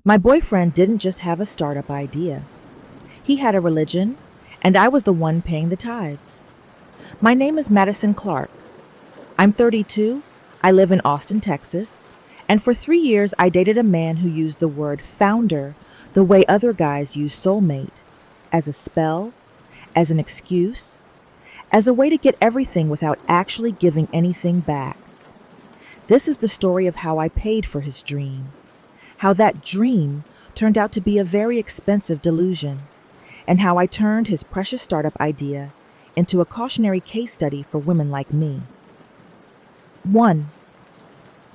My boyfriend didn't just have a startup idea. He had a religion, and I was the one paying the tithes. My name is Madison Clark. I'm 32, I live in Austin, Texas, and for 3 years I dated a man who used the word founder the way other guys use soulmate, as a spell, as an excuse, as a way to get everything without actually giving anything back. This is the story of how I paid for his dream, how that dream turned out to be a very expensive delusion, and how I turned his precious startup idea into a cautionary case study for women like me. 1.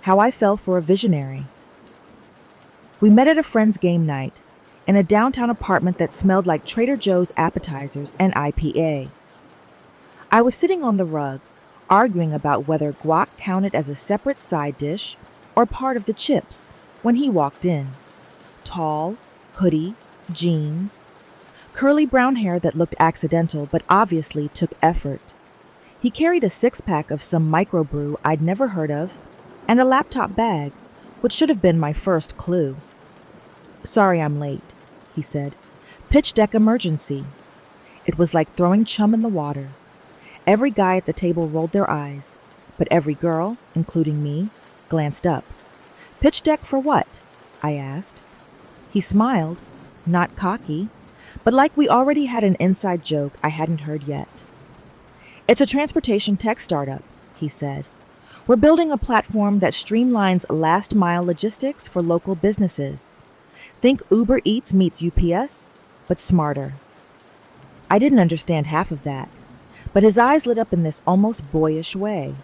How I fell for a visionary. We met at a friend's game night in a downtown apartment that smelled like Trader Joe's appetizers and IPA. I was sitting on the rug, arguing about whether guac counted as a separate side dish or part of the chips when he walked in. Tall, hoodie, jeans, curly brown hair that looked accidental but obviously took effort. He carried a six-pack of some microbrew I'd never heard of and a laptop bag, which should have been my first clue. "Sorry I'm late," he said. "Pitch deck emergency." It was like throwing chum in the water. Every guy at the table rolled their eyes, but every girl, including me, glanced up. "Pitch deck for what?" I asked. He smiled, not cocky, but like we already had an inside joke I hadn't heard yet. "It's a transportation tech startup," he said. "We're building a platform that streamlines last-mile logistics for local businesses. Think Uber Eats meets UPS, but smarter." I didn't understand half of that, but his eyes lit up in this almost boyish way.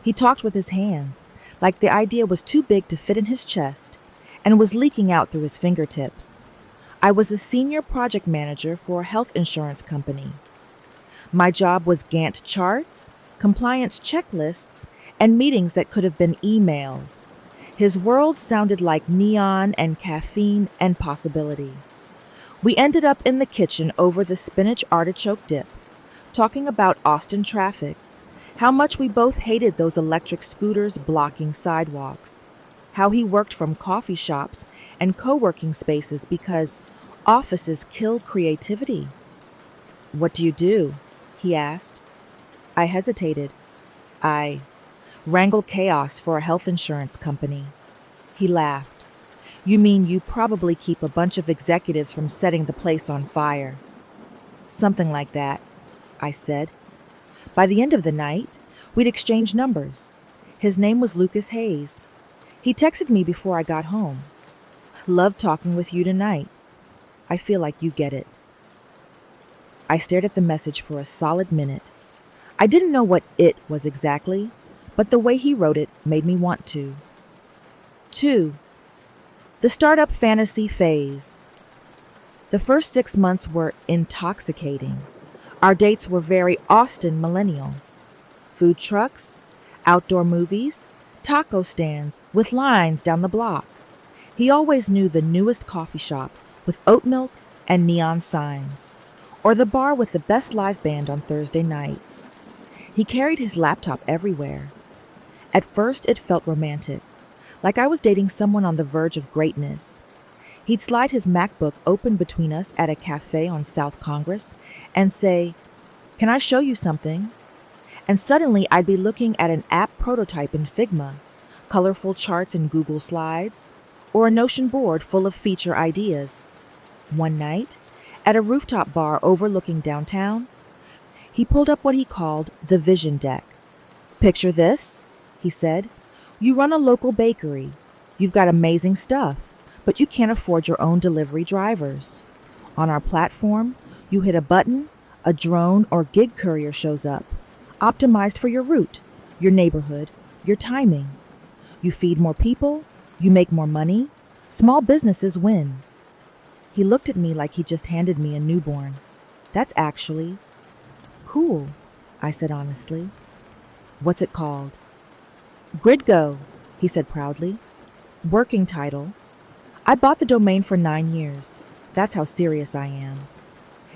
He talked with his hands, like the idea was too big to fit in his chest and was leaking out through his fingertips. I was a senior project manager for a health insurance company. My job was Gantt charts, compliance checklists, and meetings that could have been emails. His world sounded like neon and caffeine and possibility. We ended up in the kitchen over the spinach artichoke dip, talking about Austin traffic, how much we both hated those electric scooters blocking sidewalks, how he worked from coffee shops and co-working spaces because offices kill creativity. "What do you do?" he asked. I hesitated. "I wrangle chaos for a health insurance company." He laughed. "You mean you probably keep a bunch of executives from setting the place on fire?" "Something like that," I said. By the end of the night, we'd exchanged numbers. His name was Lucas Hayes. He texted me before I got home. "Love talking with you tonight. I feel like you get it." I stared at the message for a solid minute. I didn't know what it was exactly, but the way he wrote it made me want to. 2. The startup fantasy phase. The first 6 months were intoxicating. Our dates were very Austin millennial. Food trucks, outdoor movies, taco stands with lines down the block. He always knew the newest coffee shop with oat milk and neon signs, or the bar with the best live band on Thursday nights. He carried his laptop everywhere. At first, it felt romantic, like I was dating someone on the verge of greatness. He'd slide his MacBook open between us at a cafe on South Congress and say, "Can I show you something?" And suddenly I'd be looking at an app prototype in Figma, colorful charts in Google Slides, or a Notion board full of feature ideas. One night, at a rooftop bar overlooking downtown, he pulled up what he called the vision deck. "Picture this," he said. "You run a local bakery. You've got amazing stuff, but you can't afford your own delivery drivers. On our platform, you hit a button, a drone or gig courier shows up, optimized for your route, your neighborhood, your timing. You feed more people, you make more money, small businesses win." He looked at me like he just handed me a newborn. "That's actually cool," I said honestly. "What's it called?" "GridGo," he said proudly. Working title. I bought the domain for 9 years. That's how serious I am.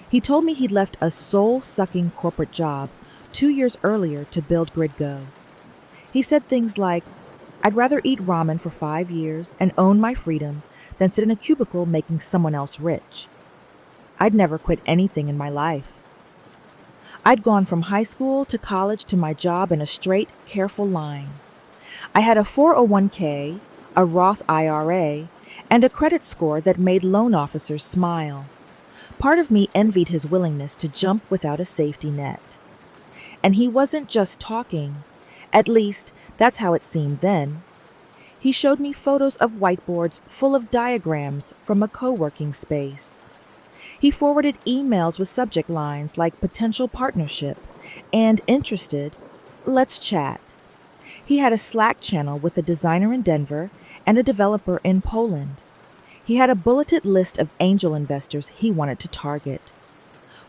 He told me he'd left a soul-sucking corporate job 2 years earlier to build GridGo. He said things like, "I'd rather eat ramen for 5 years and own my freedom than sit in a cubicle making someone else rich. I'd never quit anything in my life. I'd gone from high school to college to my job in a straight, careful line. I had a 401k, a Roth IRA, and a credit score that made loan officers smile. Part of me envied his willingness to jump without a safety net. And he wasn't just talking. At least, that's how it seemed then. He showed me photos of whiteboards full of diagrams from a co-working space. He forwarded emails with subject lines like potential partnership and interested, let's chat. He had a Slack channel with a designer in Denver and a developer in Poland. He had a bulleted list of angel investors he wanted to target.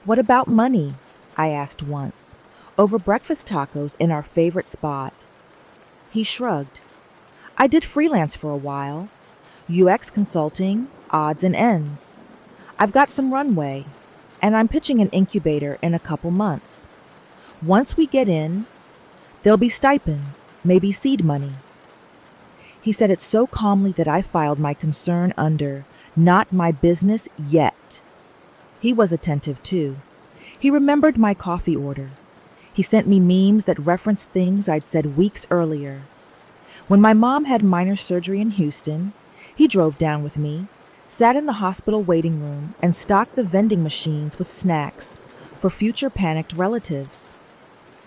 What about money? I asked once, over breakfast tacos in our favorite spot. He shrugged. I did freelance for a while. UX consulting, odds and ends. I've got some runway, and I'm pitching an incubator in a couple months. Once we get in, there'll be stipends, maybe seed money. He said it so calmly that I filed my concern under not my business yet. He was attentive too. He remembered my coffee order. He sent me memes that referenced things I'd said weeks earlier. When my mom had minor surgery in Houston, he drove down with me, sat in the hospital waiting room, and stocked the vending machines with snacks for future panicked relatives.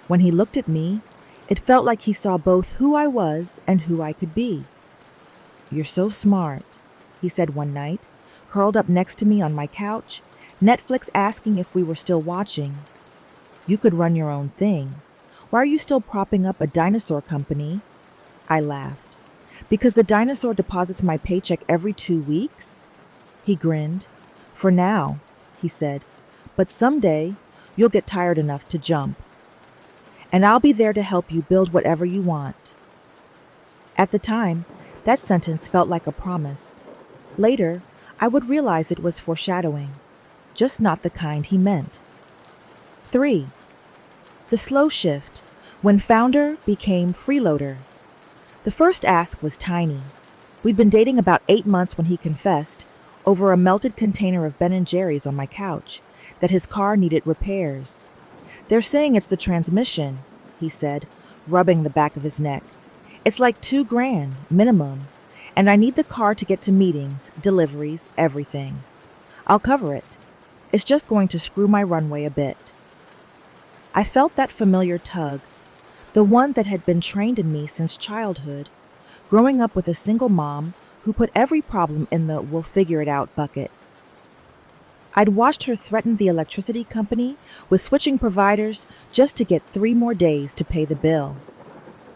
When he looked at me, it felt like he saw both who I was and who I could be. You're so smart, he said one night, curled up next to me on my couch, Netflix asking if we were still watching. You could run your own thing. Why are you still propping up a dinosaur company? I laughed. Because the dinosaur deposits my paycheck every 2 weeks? He grinned. For now, he said, but someday you'll get tired enough to jump. And I'll be there to help you build whatever you want. At the time, that sentence felt like a promise. Later, I would realize it was foreshadowing, just not the kind he meant. 3. The slow shift, when founder became freeloader. The first ask was tiny. We'd been dating about 8 months when he confessed, over a melted container of Ben & Jerry's on my couch, that his car needed repairs. They're saying it's the transmission, he said, rubbing the back of his neck. It's like $2,000, minimum, and I need the car to get to meetings, deliveries, everything. I'll cover it. It's just going to screw my runway a bit. I felt that familiar tug, the one that had been trained in me since childhood, growing up with a single mom who put every problem in the we'll figure it out bucket. I'd watched her threaten the electricity company with switching providers just to get 3 more days to pay the bill.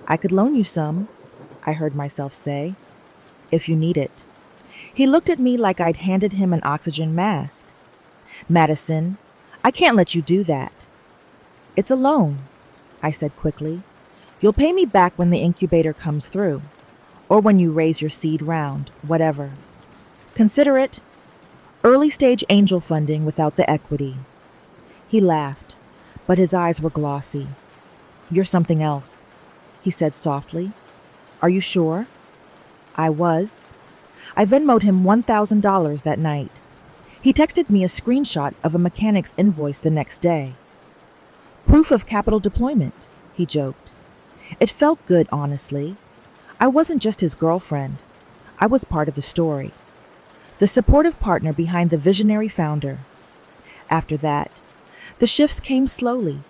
I could loan you some, I heard myself say, if you need it. He looked at me like I'd handed him an oxygen mask. Madison, I can't let you do that. It's a loan, I said quickly. You'll pay me back when the incubator comes through, or when you raise your seed round, whatever. Consider it early-stage angel funding without the equity. He laughed, but his eyes were glossy. You're something else, he said softly. Are you sure? I was. I Venmo'd him $1,000 that night. He texted me a screenshot of a mechanic's invoice the next day. Proof of capital deployment, he joked. It felt good, honestly. I wasn't just his girlfriend. I was part of the story. The supportive partner behind the visionary founder. After that, the shifts came slowly,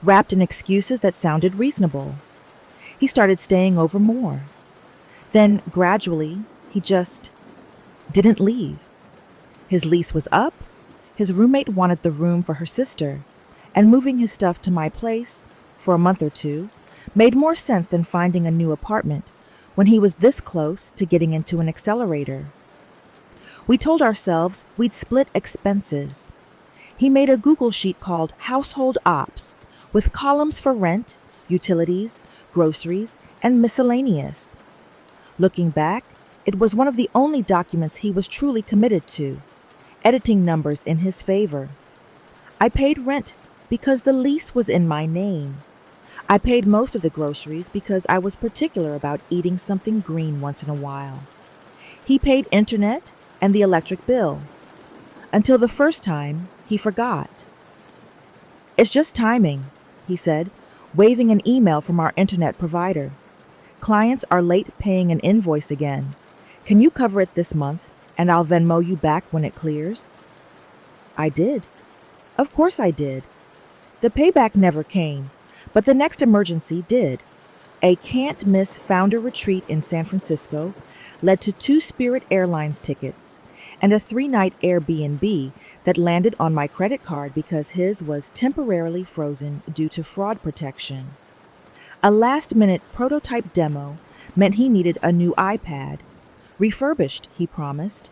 wrapped in excuses that sounded reasonable. He started staying over more. Then, gradually, he just didn't leave. His lease was up, his roommate wanted the room for her sister, and moving his stuff to my place, for a month or 2, made more sense than finding a new apartment when he was this close to getting into an accelerator. We told ourselves we'd split expenses. He made a Google sheet called Household Ops, with columns for rent, utilities, groceries, and miscellaneous. Looking back, it was one of the only documents he was truly committed to, editing numbers in his favor. I paid rent because the lease was in my name. I paid most of the groceries because I was particular about eating something green once in a while. He paid internet and the electric bill, until the first time he forgot. It's just timing, he said, waving an email from our internet provider. Clients are late paying an invoice again. Can you cover it this month, and I'll Venmo you back when it clears? I did. Of course I did. The payback never came, but the next emergency did. A can't-miss founder retreat in San Francisco led to 2 Spirit Airlines tickets and a 3-night Airbnb that landed on my credit card because his was temporarily frozen due to fraud protection. A last-minute prototype demo meant he needed a new iPad, refurbished, he promised,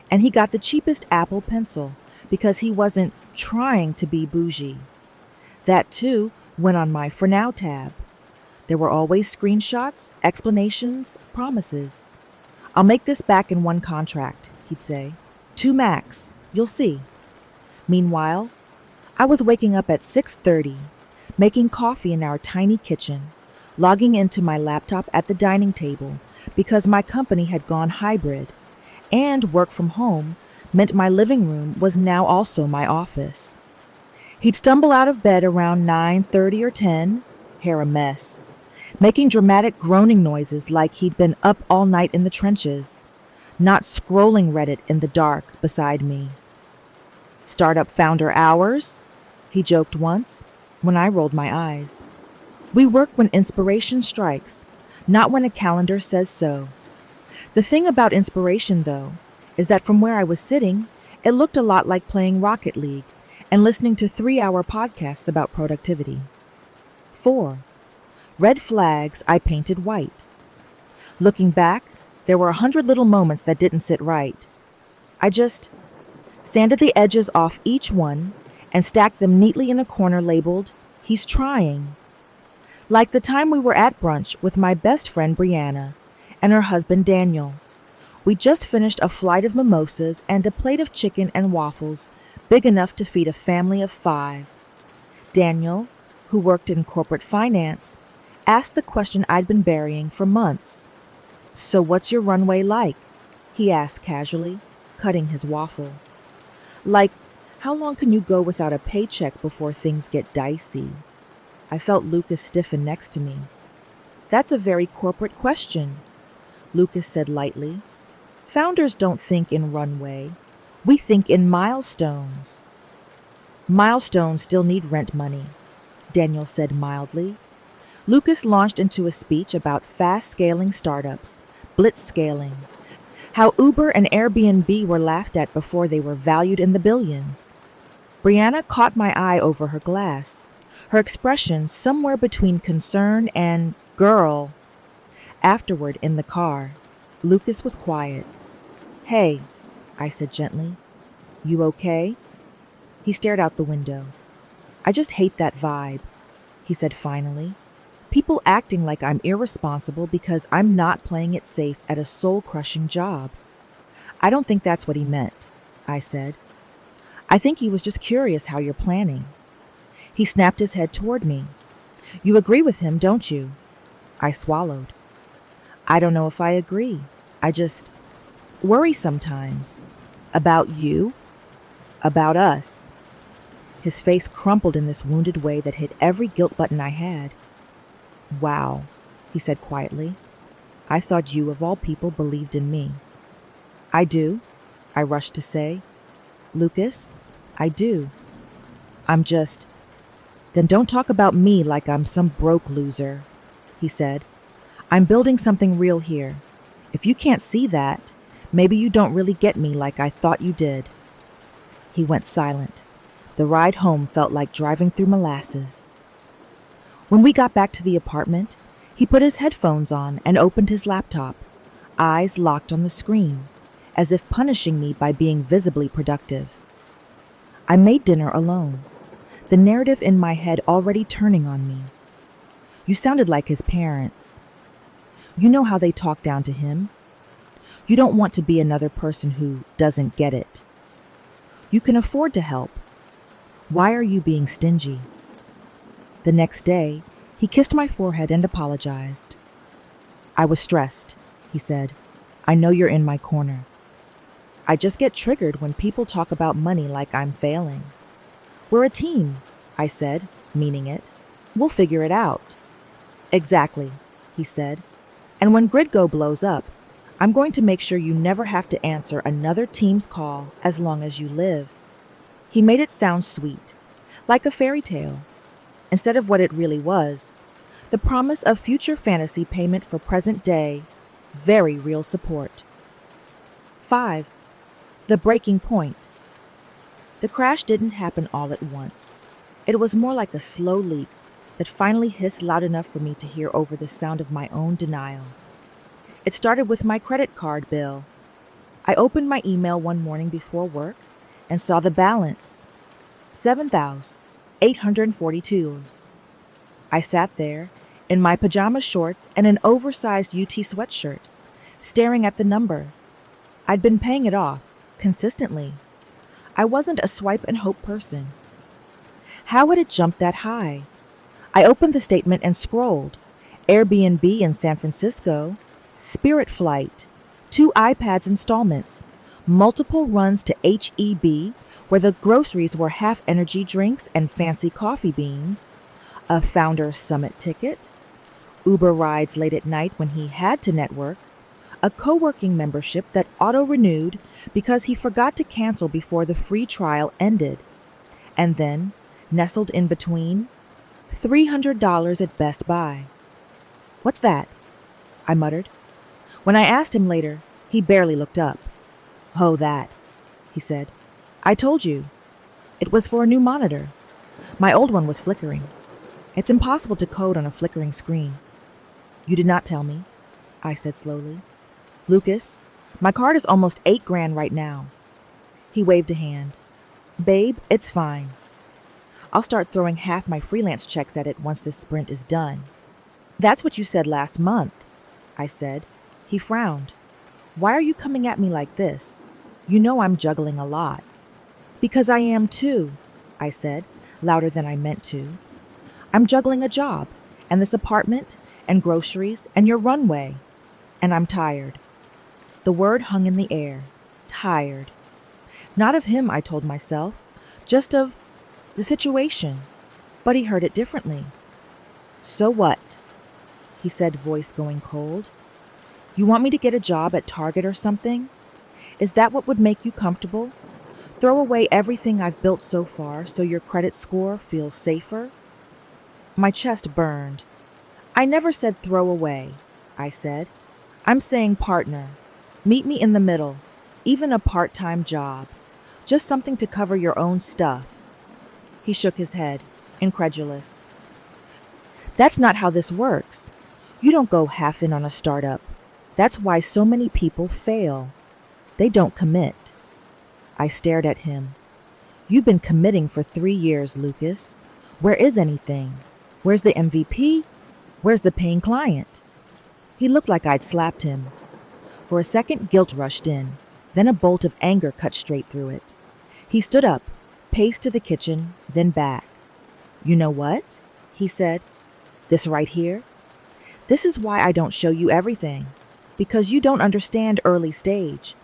and he got the cheapest Apple Pencil because he wasn't trying to be bougie. That, too, went on my For Now tab. There were always screenshots, explanations, promises. I'll make this back in one contract, he'd say. 2 max, you'll see. Meanwhile, I was waking up at 6:30, making coffee in our tiny kitchen, logging into my laptop at the dining table because my company had gone hybrid, and work from home meant my living room was now also my office. He'd stumble out of bed around 9:30 or 10, hair a mess, making dramatic groaning noises like he'd been up all night in the trenches, not scrolling Reddit in the dark beside me. Startup founder hours? He joked once, when I rolled my eyes. We work when inspiration strikes, not when a calendar says so. The thing about inspiration, though, is that from where I was sitting, it looked a lot like playing Rocket League and listening to 3-hour podcasts about productivity. 4. Red flags I painted white. Looking back, there were 100 little moments that didn't sit right. I just sanded the edges off each one and stacked them neatly in a corner labeled, "He's trying." Like the time we were at brunch with my best friend Brianna and her husband Daniel. We just finished a flight of mimosas and a plate of chicken and waffles big enough to feed a family of 5. Daniel, who worked in corporate finance, asked the question I'd been burying for months. "So what's your runway like?" he asked casually, cutting his waffle. "Like, how long can you go without a paycheck before things get dicey?" I felt Lucas stiffen next to me. "That's a very corporate question," Lucas said lightly. "Founders don't think in runway. We think in milestones." "Milestones still need rent money," Daniel said mildly. Lucas launched into a speech about fast-scaling startups, blitz-scaling, how Uber and Airbnb were laughed at before they were valued in the billions. Brianna caught my eye over her glass, her expression somewhere between concern and girl. Afterward, in the car, Lucas was quiet. "Hey," I said gently, "you okay?" He stared out the window. "I just hate that vibe," he said finally. "People acting like I'm irresponsible because I'm not playing it safe at a soul-crushing job." "I don't think that's what he meant," I said. "I think he was just curious how you're planning." He snapped his head toward me. "You agree with him, don't you?" I swallowed. "I don't know if I agree. I just worry sometimes. About you? About us?" His face crumpled in this wounded way that hit every guilt button I had. "Wow," he said quietly. "I thought you, of all people, believed in me." "I do," I rushed to say. "Lucas, I do. I'm just—" "Then don't talk about me like I'm some broke loser," he said. "I'm building something real here. If you can't see that, maybe you don't really get me like I thought you did." He went silent. The ride home felt like driving through molasses. When we got back to the apartment, he put his headphones on and opened his laptop, eyes locked on the screen, as if punishing me by being visibly productive. I made dinner alone, the narrative in my head already turning on me. "You sounded like his parents. You know how they talk down to him. You don't want to be another person who doesn't get it. You can afford to help. Why are you being stingy?" The next day, he kissed my forehead and apologized. "I was stressed," he said. "I know you're in my corner." I just get triggered when people talk about money like I'm failing. We're a team, I said, meaning it. We'll figure it out. Exactly, he said. And when GridGo blows up, I'm going to make sure you never have to answer another team's call as long as you live. He made it sound sweet, like a fairy tale, instead of what it really was, the promise of future fantasy payment for present day, very real support. 5. The breaking point. The crash didn't happen all at once. It was more like a slow leak that finally hissed loud enough for me to hear over the sound of my own denial. It started with my credit card bill. I opened my email one morning before work and saw the balance, $7,842. I sat there in my pajama shorts and an oversized UT sweatshirt, staring at the number. I'd been paying it off, consistently. I wasn't a swipe and hope person. How had it jumped that high? I opened the statement and scrolled. Airbnb in San Francisco, Spirit flight, 2 iPads installments, multiple runs to HEB where the groceries were half energy drinks and fancy coffee beans, a Founders Summit ticket, Uber rides late at night when he had to network, a co-working membership that auto-renewed because he forgot to cancel before the free trial ended, and then, nestled in between, $300 at Best Buy. What's that? I muttered. When I asked him later, he barely looked up. Oh, that, he said. I told you. It was for a new monitor. My old one was flickering. It's impossible to code on a flickering screen. You did not tell me, I said slowly. Lucas, my card is almost $8,000 right now. He waved a hand. Babe, it's fine. I'll start throwing half my freelance checks at it once this sprint is done. That's what you said last month, I said. He frowned. Why are you coming at me like this? You know I'm juggling a lot. Because I am too, I said, louder than I meant to. I'm juggling a job, and this apartment, and groceries, and your runway. And I'm tired. The word hung in the air. Tired. Not of him, I told myself, just of the situation. But he heard it differently. So what? He said, voice going cold. You want me to get a job at Target or something? Is that what would make you comfortable? Throw away everything I've built so far so your credit score feels safer? My chest burned. I never said throw away, I said. I'm saying partner. Meet me in the middle, even a part-time job. Just something to cover your own stuff. He shook his head, incredulous. That's not how this works. You don't go half in on a startup. That's why so many people fail. They don't commit. I stared at him. You've been committing for 3 years, Lucas. Where is anything? Where's the MVP? Where's the paying client? He looked like I'd slapped him. For a second, guilt rushed in. Then a bolt of anger cut straight through it. He stood up, paced to the kitchen, then back. You know what? He said. This right here? This is why I don't show you everything. Because you don't understand early stage.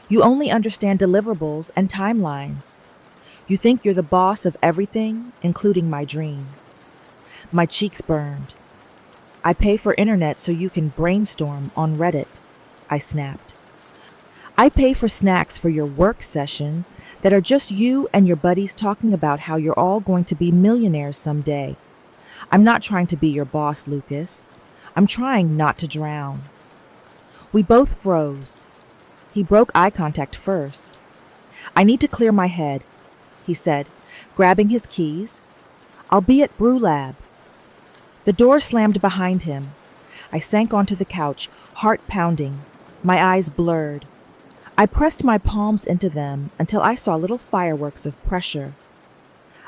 You only understand deliverables and timelines. You think you're the boss of everything, including my dream. My cheeks burned. I pay for internet so you can brainstorm on Reddit, I snapped. I pay for snacks for your work sessions that are just you and your buddies talking about how you're all going to be millionaires someday. I'm not trying to be your boss, Lucas. I'm trying not to drown. We both froze. He broke eye contact first. I need to clear my head, he said, grabbing his keys. I'll be at Brew Lab. The door slammed behind him. I sank onto the couch, heart pounding, my eyes blurred. I pressed my palms into them until I saw little fireworks of pressure.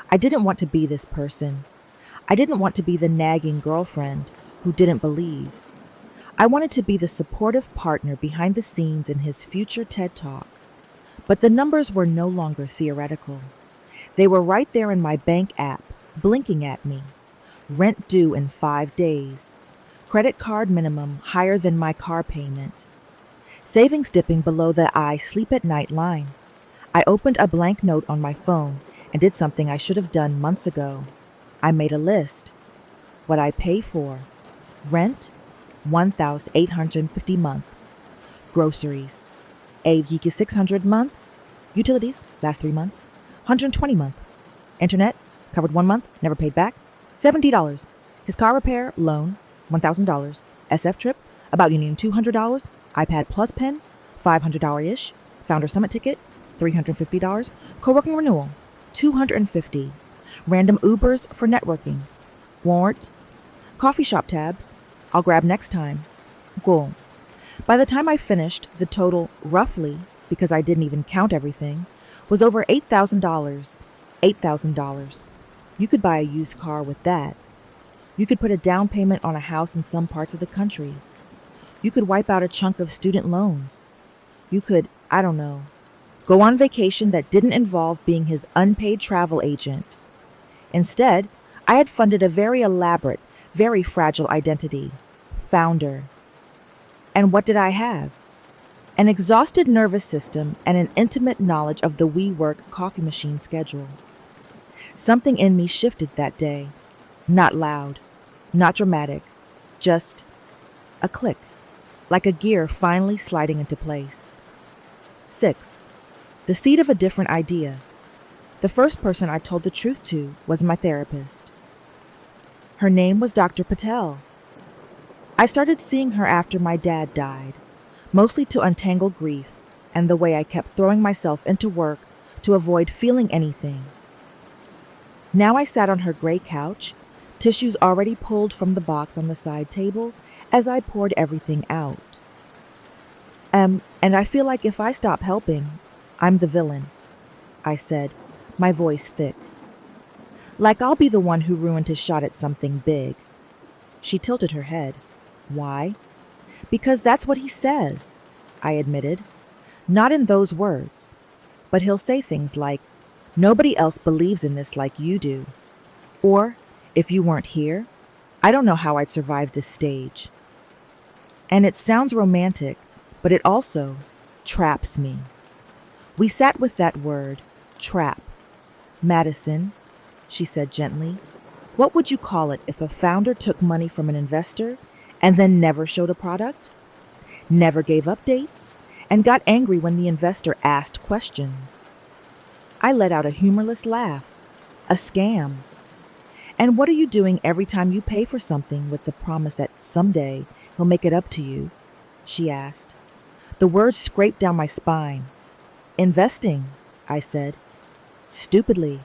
I didn't want to be this person. I didn't want to be the nagging girlfriend who didn't believe. I wanted to be the supportive partner behind the scenes in his future TED Talk. But the numbers were no longer theoretical. They were right there in my bank app, blinking at me. Rent due in 5 days. Credit card minimum higher than my car payment. Savings dipping below the I sleep at night line. I opened a blank note on my phone and did something I should have done months ago. I made a list. What I pay for. Rent, $1,850 month. Groceries, $600 month. Utilities, last 3 months, $120 month. Internet, covered 1 month, never paid back, $70. His car repair, loan, $1,000. SF trip, about you needing $200. iPad Plus pen, $500-ish. Founder Summit ticket, $350. Co-working renewal, $250. Random Ubers for networking. Warrant. Coffee shop tabs. I'll grab next time. Cool. By the time I finished, the total, roughly, because I didn't even count everything, was over $8,000. $8,000. You could buy a used car with that. You could put a down payment on a house in some parts of the country. You could wipe out a chunk of student loans. You could, I don't know, go on vacation that didn't involve being his unpaid travel agent. Instead, I had funded a very elaborate, very fragile identity. Founder. And what did I have? An exhausted nervous system and an intimate knowledge of the WeWork coffee machine schedule. Something in me shifted that day. Not loud, not dramatic, just a click, like a gear finally sliding into place. 6. The seed of a different idea. The first person I told the truth to was my therapist. Her name was Dr. Patel. I started seeing her after my dad died, mostly to untangle grief and the way I kept throwing myself into work to avoid feeling anything. Now I sat on her gray couch, tissues already pulled from the box on the side table as I poured everything out. And I feel like if I stop helping, I'm the villain, I said, my voice thick. Like I'll be the one who ruined his shot at something big. She tilted her head. Why? Because that's what he says, I admitted. Not in those words. But he'll say things like, nobody else believes in this like you do. Or, if you weren't here, I don't know how I'd survive this stage. And it sounds romantic, but it also traps me. We sat with that word, trap. Madison, she said gently, what would you call it if a founder took money from an investor and then never showed a product, never gave updates, and got angry when the investor asked questions? I let out a humorless laugh. A scam. And what are you doing every time you pay for something with the promise that someday he'll make it up to you? She asked. The words scraped down my spine. Investing, I said. Stupidly.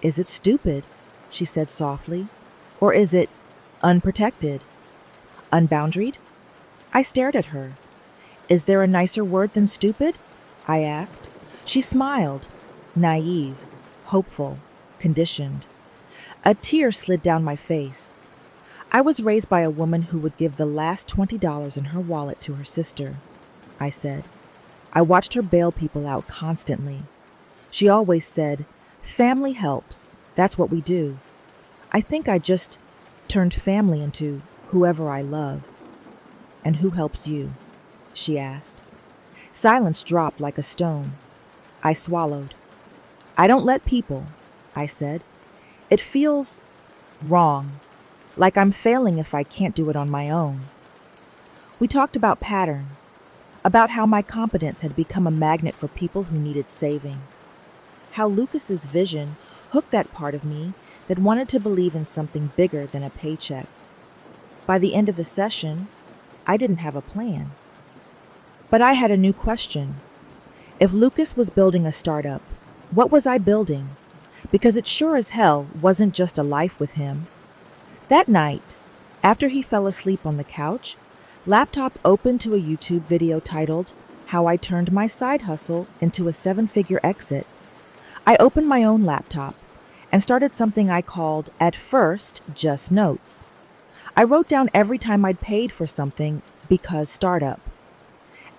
Is it stupid? She said softly. Or is it unprotected? Unboundaried? I stared at her. Is there a nicer word than stupid? I asked. She smiled. Naive, hopeful, conditioned. A tear slid down my face. I was raised by a woman who would give the last $20 in her wallet to her sister, I said. I watched her bail people out constantly. She always said, family helps. That's what we do. I think I just turned family into whoever I love. And who helps you? She asked. Silence dropped like a stone. I swallowed. I don't let people, I said. It feels wrong, like I'm failing if I can't do it on my own. We talked about patterns, about how my competence had become a magnet for people who needed saving, how Lucas's vision hooked that part of me that wanted to believe in something bigger than a paycheck. By the end of the session, I didn't have a plan. But I had a new question. If Lucas was building a startup, what was I building? Because it sure as hell wasn't just a life with him. That night, after he fell asleep on the couch, laptop opened to a YouTube video titled, How I Turned My Side Hustle into a 7-Figure Exit. I opened my own laptop and started something I called, at first, just notes. I wrote down every time I'd paid for something because startup.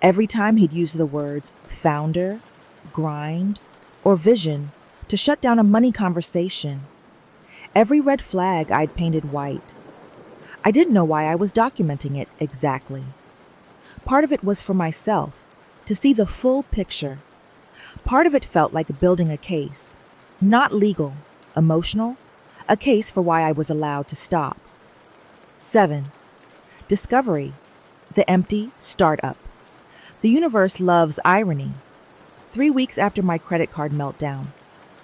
Every time he'd use the words founder, grind, or vision to shut down a money conversation. Every red flag I'd painted white. I didn't know why I was documenting it exactly. Part of it was for myself, to see the full picture. Part of it felt like building a case, not legal, emotional, a case for why I was allowed to stop. 7. Discovery, the empty startup. The universe loves irony. 3 weeks after my credit card meltdown,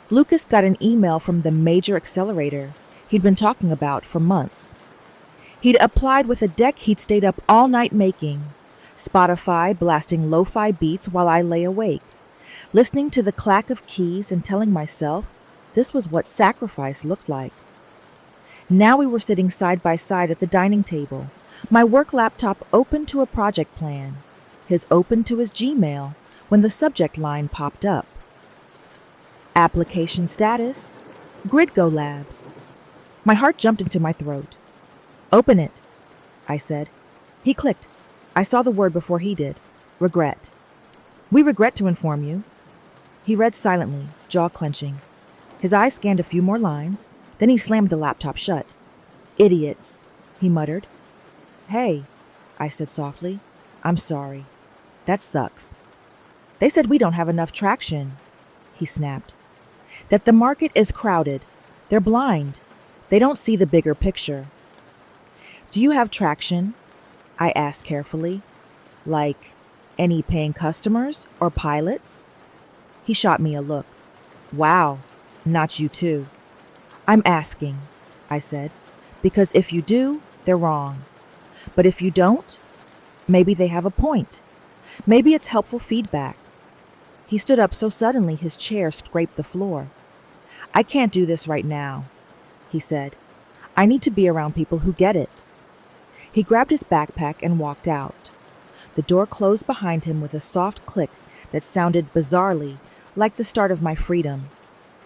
Lucas got an email from the major accelerator he'd been talking about for months. He'd applied with a deck he'd stayed up all night making, Spotify blasting lo-fi beats while I lay awake, listening to the clack of keys and telling myself this was what sacrifice looked like. Now we were sitting side by side at the dining table, my work laptop open to a project plan, his open to his Gmail, when the subject line popped up. Application status, GridGo Labs. My heart jumped into my throat. Open it, I said. He clicked. I saw the word before he did. Regret. We regret to inform you. He read silently, jaw clenching. His eyes scanned a few more lines, then he slammed the laptop shut. Idiots, he muttered. Hey, I said softly. I'm sorry. That sucks. They said we don't have enough traction, he snapped. That the market is crowded. They're blind. They don't see the bigger picture. Do you have traction? I asked carefully. Like, any paying customers or pilots? He shot me a look. Wow, not you too. I'm asking, I said, because if you do, they're wrong. But if you don't, maybe they have a point. Maybe it's helpful feedback. He stood up so suddenly his chair scraped the floor. I can't do this right now, he said. I need to be around people who get it. He grabbed his backpack and walked out. The door closed behind him with a soft click that sounded bizarrely like the start of my freedom,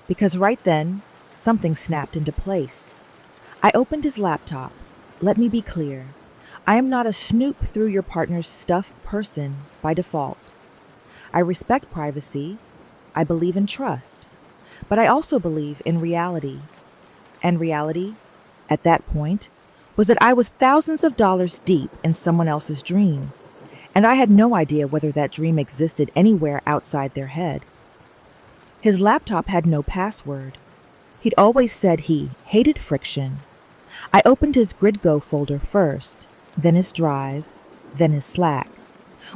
because right then, something snapped into place. I opened his laptop. Let me be clear. I am not a snoop through your partner's stuff person by default. I respect privacy. I believe in trust. But I also believe in reality. And reality, at that point, was that I was thousands of dollars deep in someone else's dream, and I had no idea whether that dream existed anywhere outside their head. His laptop had no password. He'd always said he hated friction. I opened his GridGo folder first, then his Drive, then his Slack.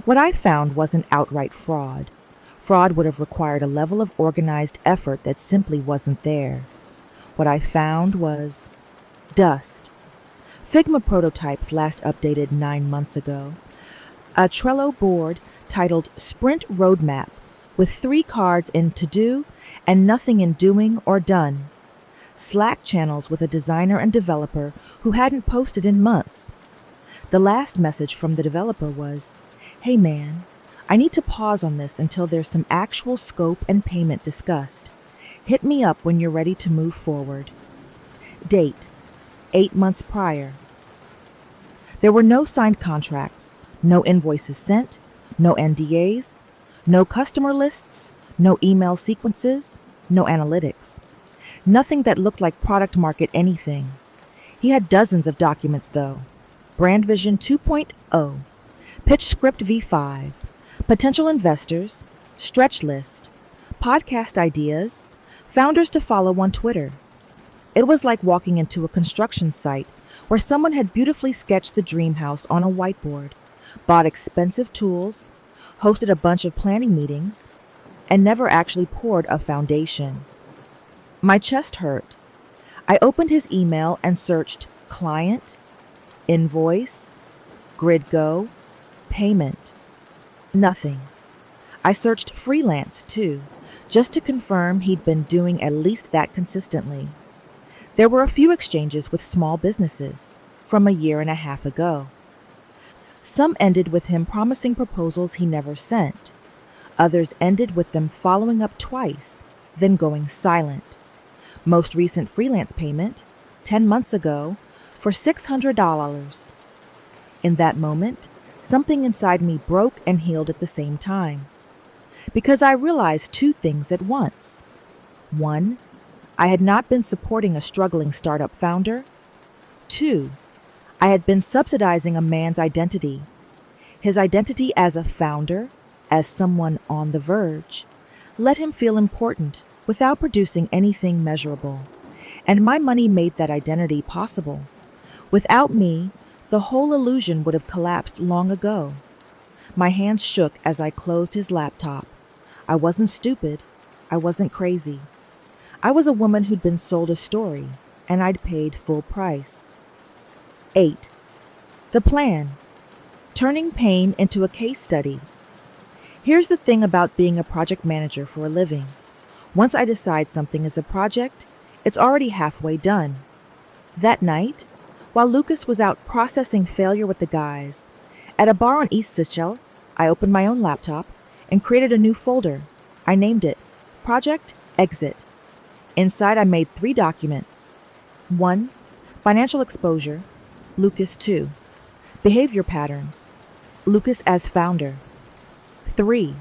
What I found wasn't outright fraud. Fraud would have required a level of organized effort that simply wasn't there. What I found was dust. Figma prototypes last updated 9 months ago. A Trello board titled Sprint Roadmap with 3 cards in to do and nothing in doing or done. Slack channels with a designer and developer who hadn't posted in months. The last message from the developer was, "Hey man, I need to pause on this until there's some actual scope and payment discussed. Hit me up when you're ready to move forward." Date, 8 months prior. There were no signed contracts, no invoices sent, no NDAs, no customer lists, no email sequences, no analytics. Nothing that looked like product market anything. He had dozens of documents though. Brand Vision 2.0, Pitch Script V5, potential investors, stretch list, podcast ideas, founders to follow on Twitter. It was like walking into a construction site where someone had beautifully sketched the dream house on a whiteboard, bought expensive tools, hosted a bunch of planning meetings, and never actually poured a foundation. My chest hurt. I opened his email and searched client, invoice, GridGo, payment. Nothing. I searched freelance too, just to confirm he'd been doing at least that consistently. There were a few exchanges with small businesses from a year and a half ago. Some ended with him promising proposals he never sent. Others ended with them following up twice, then going silent. Most recent freelance payment, 10 months ago, for $600. In that moment, something inside me broke and healed at the same time. Because I realized 2 things at once. 1, I had not been supporting a struggling startup founder. 2, I had been subsidizing a man's identity. His identity as a founder, as someone on the verge, let him feel important without producing anything measurable. And my money made that identity possible. Without me, the whole illusion would have collapsed long ago. My hands shook as I closed his laptop. I wasn't stupid. I wasn't crazy. I was a woman who'd been sold a story, and I'd paid full price. 8. The plan. Turning pain into a case study. Here's the thing about being a project manager for a living. Once I decide something is a project, it's already halfway done. That night, while Lucas was out processing failure with the guys, at a bar on East Sitchell, I opened my own laptop and created a new folder. I named it Project Exit. Inside, I made 3 documents. 1. Financial exposure, Lucas 2. Behavior patterns, Lucas as founder. 3.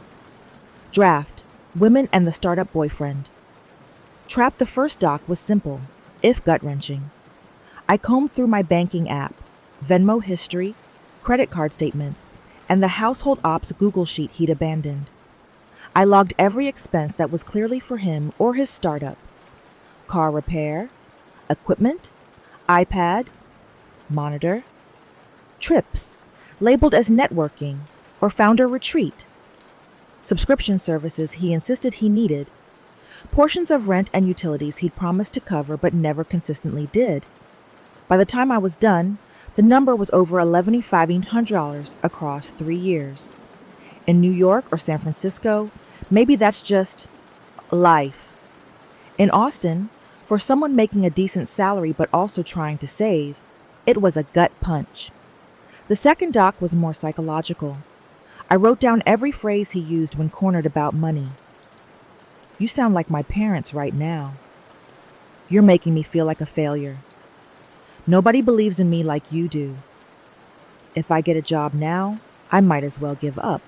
Draft, women and the startup boyfriend. Trap the first doc was simple, if gut-wrenching. I combed through my banking app, Venmo history, credit card statements, and the household ops Google sheet he'd abandoned. I logged every expense that was clearly for him or his startup. Car repair, equipment, iPad, monitor, trips, labeled as networking or founder retreat, subscription services he insisted he needed, portions of rent and utilities he'd promised to cover but never consistently did. By the time I was done, the number was over $1,100 across 3 years. In New York or San Francisco, maybe that's just life. In Austin, for someone making a decent salary but also trying to save, it was a gut punch. The second doc was more psychological. I wrote down every phrase he used when cornered about money. You sound like my parents right now. You're making me feel like a failure. Nobody believes in me like you do. If I get a job now, I might as well give up.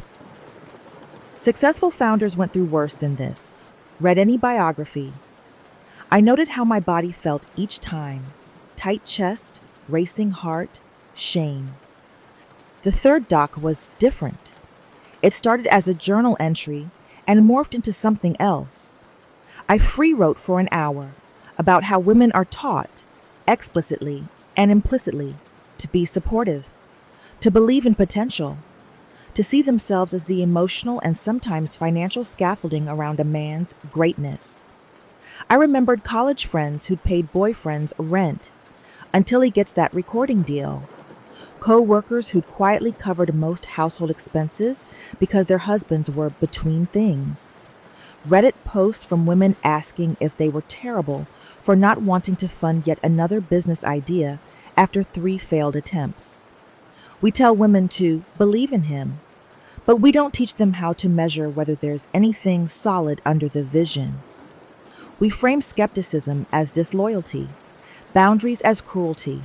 Successful founders went through worse than this. Read any biography. I noted how my body felt each time. Tight chest, racing heart, shame. The third doc was different. It started as a journal entry and morphed into something else. I free wrote for an hour about how women are taught, explicitly and implicitly, to be supportive, to believe in potential, to see themselves as the emotional and sometimes financial scaffolding around a man's greatness. I remembered college friends who'd paid boyfriends rent until he gets that recording deal, co-workers who'd quietly covered most household expenses because their husbands were between things, Reddit posts from women asking if they were terrible for not wanting to fund yet another business idea after 3 failed attempts. We tell women to believe in him, but we don't teach them how to measure whether there's anything solid under the vision. We frame skepticism as disloyalty, boundaries as cruelty.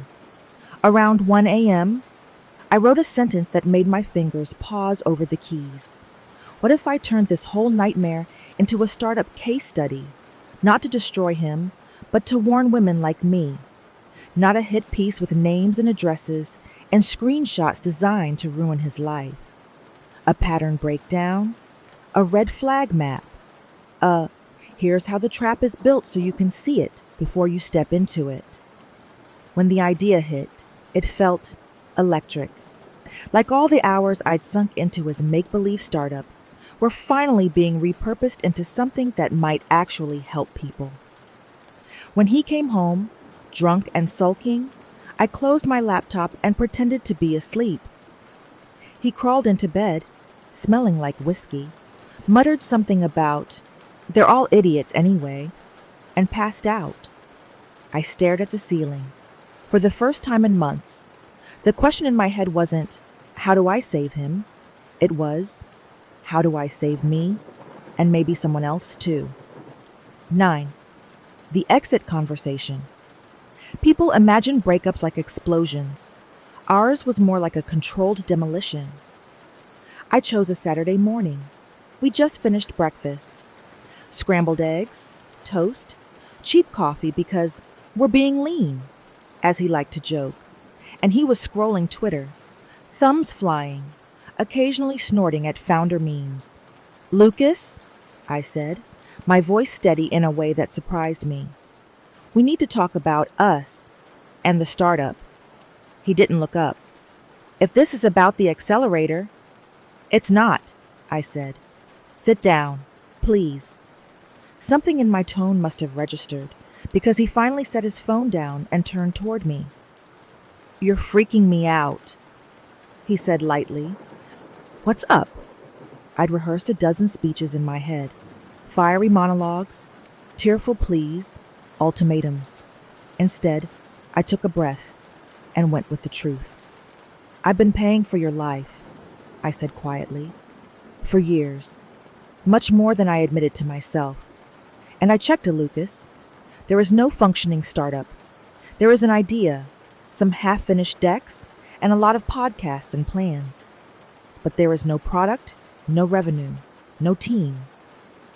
Around 1 a.m., I wrote a sentence that made my fingers pause over the keys. What if I turned this whole nightmare into a startup case study, not to destroy him, but to warn women like me? Not a hit piece with names and addresses and screenshots designed to ruin his life. A pattern breakdown, a red flag map, here's how the trap is built so you can see it before you step into it. When the idea hit, it felt electric. Like all the hours I'd sunk into his make-believe startup were finally being repurposed into something that might actually help people. When he came home, drunk and sulking, I closed my laptop and pretended to be asleep. He crawled into bed, smelling like whiskey, muttered something about, "They're all idiots anyway," and passed out. I stared at the ceiling. For the first time in months, the question in my head wasn't, how do I save him? It was, how do I save me? And maybe someone else too. 9. The exit conversation. People imagine breakups like explosions. Ours was more like a controlled demolition. I chose a Saturday morning. We just finished breakfast. Scrambled eggs, toast, cheap coffee because we're being lean, as he liked to joke. And he was scrolling Twitter, thumbs flying, occasionally snorting at founder memes. "Lucas," I said, my voice steady in a way that surprised me. "We need to talk about us and the startup." He didn't look up. "If this is about the accelerator—" "It's not," I said. "Sit down, please." Something in my tone must have registered, because he finally set his phone down and turned toward me. "You're freaking me out," he said lightly. "What's up?" I'd rehearsed a dozen speeches in my head. Fiery monologues, tearful pleas, ultimatums. Instead, I took a breath and went with the truth. "I've been paying for your life," I said quietly. "For years. Much more than I admitted to myself. And I checked a Lucas. There is no functioning startup. There is an idea, some half-finished decks, and a lot of podcasts and plans. But there is no product, no revenue, no team.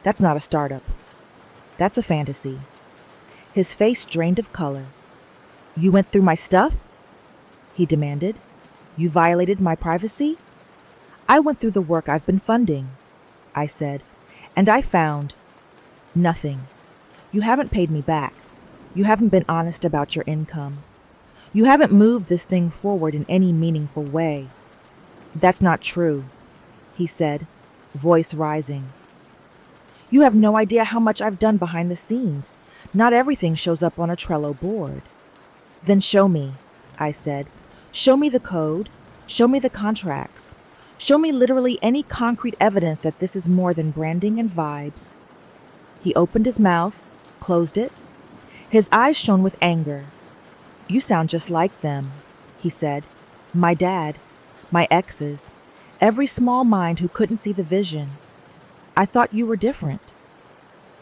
That's not a startup. That's a fantasy." His face drained of color. "You went through my stuff?" he demanded. "You violated my privacy?" "I went through the work I've been funding," I said, "and I found nothing. You haven't paid me back. You haven't been honest about your income. You haven't moved this thing forward in any meaningful way." "That's not true," he said, voice rising. "You have no idea how much I've done behind the scenes. Not everything shows up on a Trello board." "Then show me," I said. "Show me the code. Show me the contracts. Show me literally any concrete evidence that this is more than branding and vibes." He opened his mouth, closed it. His eyes shone with anger. "You sound just like them," he said. "My dad, my exes, every small mind who couldn't see the vision. I thought you were different."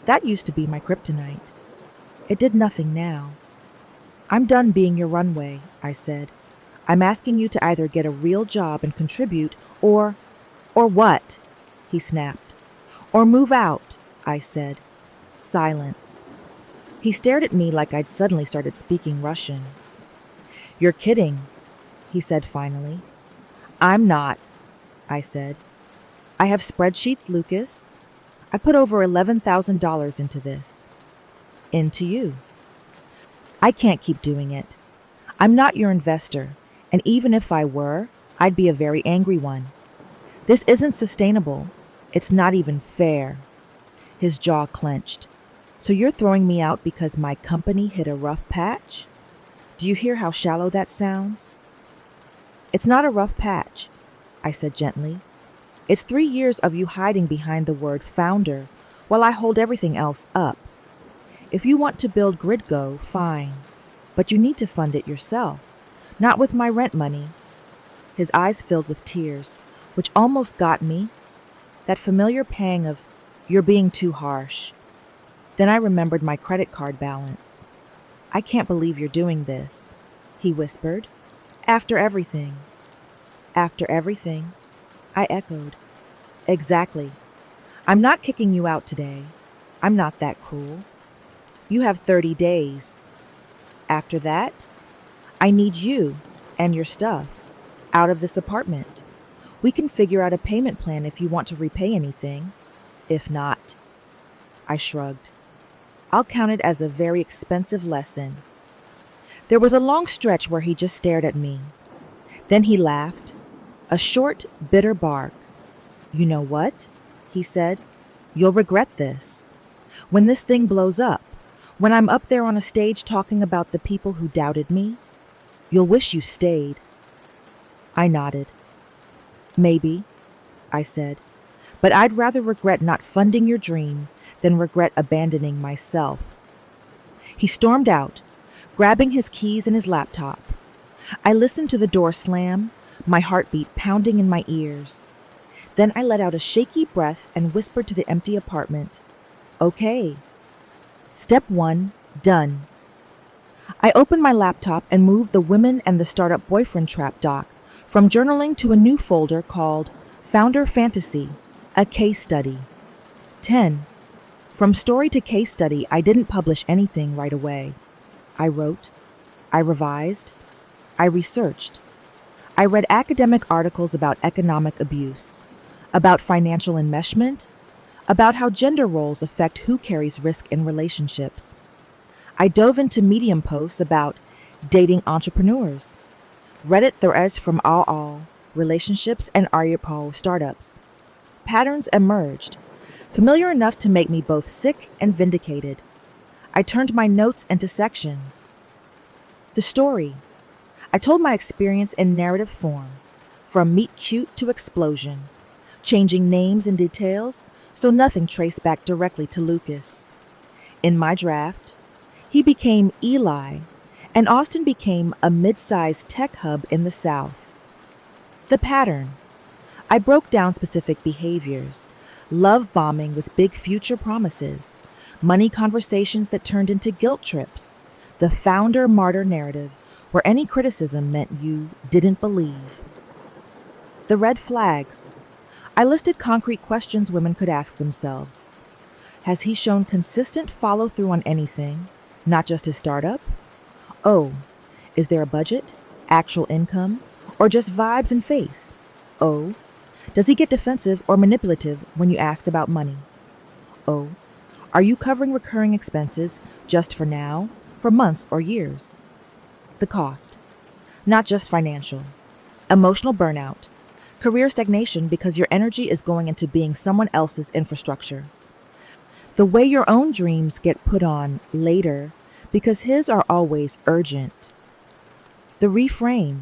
That used to be my kryptonite. It did nothing now. "I'm done being your runway," I said. "I'm asking you to either get a real job and contribute, or what?" he snapped. "Or move out," I said. Silence. He stared at me like I'd suddenly started speaking Russian. "You're kidding," he said finally. "I'm not," I said. "I have spreadsheets, Lucas. I put over $11,000 into this." "Into you." "I can't keep doing it. I'm not your investor, and even if I were, I'd be a very angry one. This isn't sustainable. It's not even fair." His jaw clenched. "So you're throwing me out because my company hit a rough patch? Do you hear how shallow that sounds?" "It's not a rough patch," I said gently. "It's 3 years of you hiding behind the word founder while I hold everything else up. If you want to build GridGo, fine. But you need to fund it yourself, not with my rent money." His eyes filled with tears, which almost got me. That familiar pang of, "You're being too harsh." Then I remembered my credit card balance. "I can't believe you're doing this," he whispered. "After everything." "After everything," I echoed. "Exactly. I'm not kicking you out today. I'm not that cruel. You have 30 days. After that, I need you and your stuff out of this apartment. We can figure out a payment plan if you want to repay anything. If not," I shrugged, "I'll count it as a very expensive lesson." There was a long stretch where he just stared at me. Then he laughed, a short, bitter bark. "You know what?" he said. "You'll regret this. When this thing blows up, when I'm up there on a stage talking about the people who doubted me, you'll wish you stayed." I nodded. "Maybe," I said, "but I'd rather regret not funding your dream than regret abandoning myself." He stormed out, grabbing his keys and his laptop. I listened to the door slam, my heartbeat pounding in my ears. Then I let out a shaky breath and whispered to the empty apartment, "Okay. Step 1, done." I opened my laptop and moved the Women and the Startup Boyfriend Trap doc from journaling to a new folder called Founder Fantasy, a Case Study. 10. From story to case study, I didn't publish anything right away. I wrote, I revised, I researched. I read academic articles about economic abuse, about financial enmeshment, about how gender roles affect who carries risk in relationships. I dove into Medium posts about dating entrepreneurs, Reddit threads from all relationships and Aryapal startups. Patterns emerged, familiar enough to make me both sick and vindicated. I turned my notes into sections. The story. I told my experience in narrative form, from meet cute to explosion, changing names and details so nothing traced back directly to Lucas. In my draft, he became Eli, and Austin became a mid-sized tech hub in the South. The pattern. I broke down specific behaviors, love bombing with big future promises, money conversations that turned into guilt trips, the founder martyr narrative where any criticism meant you didn't believe. The red flags. I listed concrete questions women could ask themselves. Has he shown consistent follow through on anything, not just his startup? Oh, is there a budget, actual income, or just vibes and faith? Oh, does he get defensive or manipulative when you ask about money? Oh, are you covering recurring expenses just for now, for months or years? The cost. Not just financial. Emotional burnout. Career stagnation because your energy is going into being someone else's infrastructure. The way your own dreams get put on later because his are always urgent. The reframe.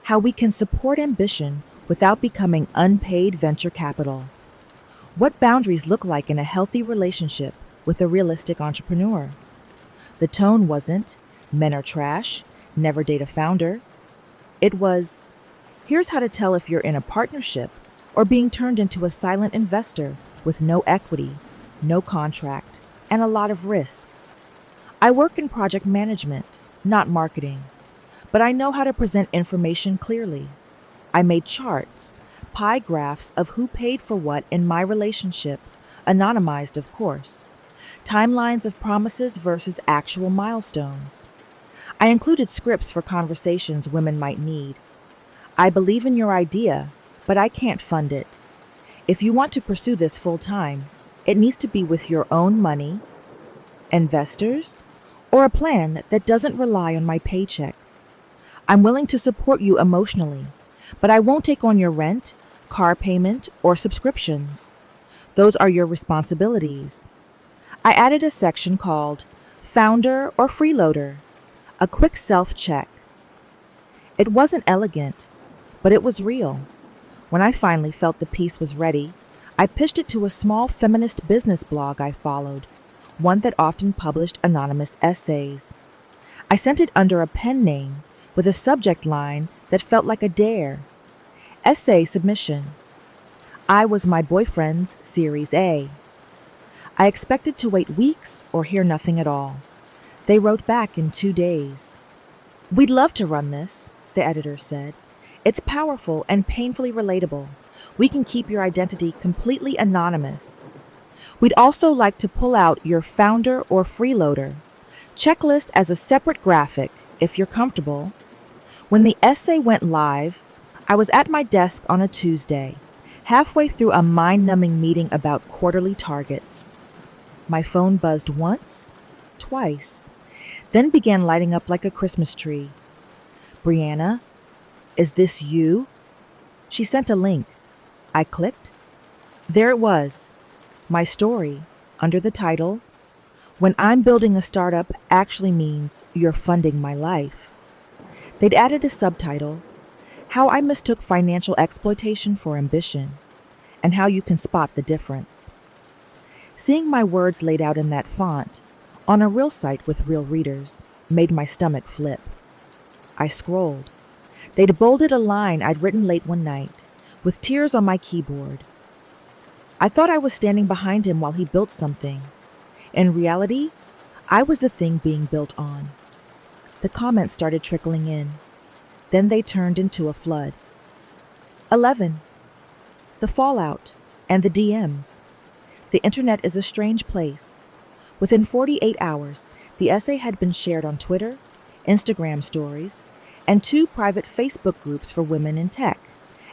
How we can support ambition without becoming unpaid venture capital. What boundaries look like in a healthy relationship with a realistic entrepreneur. The tone wasn't, men are trash, never date a founder. It was, here's how to tell if you're in a partnership or being turned into a silent investor with no equity, no contract, and a lot of risk. I work in project management, not marketing, but I know how to present information clearly. I made charts, pie graphs of who paid for what in my relationship, anonymized of course, timelines of promises versus actual milestones. I included scripts for conversations women might need. I believe in your idea, but I can't fund it. If you want to pursue this full time, it needs to be with your own money, investors, or a plan that doesn't rely on my paycheck. I'm willing to support you emotionally, but I won't take on your rent, car payment, or subscriptions. Those are your responsibilities. I added a section called Founder or Freeloader, a quick self-check. It wasn't elegant, but it was real. When I finally felt the piece was ready, I pitched it to a small feminist business blog I followed, one that often published anonymous essays. I sent it under a pen name with a subject line that felt like a dare. Essay submission. I was my boyfriend's Series A. I expected to wait weeks or hear nothing at all. They wrote back in 2 days. We'd love to run this, the editor said. It's powerful and painfully relatable. We can keep your identity completely anonymous. We'd also like to pull out your founder or freeloader checklist as a separate graphic, if you're comfortable. When the essay went live, I was at my desk on a Tuesday, halfway through a mind-numbing meeting about quarterly targets. My phone buzzed once, twice, then began lighting up like a Christmas tree. Brianna, is this you? She sent a link. I clicked. There it was, my story, under the title, When I'm Building a Startup Actually Means You're Funding My Life. They'd added a subtitle, How I Mistook Financial Exploitation for Ambition, and How You Can Spot the Difference. Seeing my words laid out in that font, on a real site with real readers, made my stomach flip. I scrolled. They'd bolded a line I'd written late one night, with tears on my keyboard. I thought I was standing behind him while he built something. In reality, I was the thing being built on. The comments started trickling in. Then they turned into a flood. 11. The fallout and the DMs. The internet is a strange place. Within 48 hours, the essay had been shared on Twitter, Instagram stories, and 2 private Facebook groups for women in tech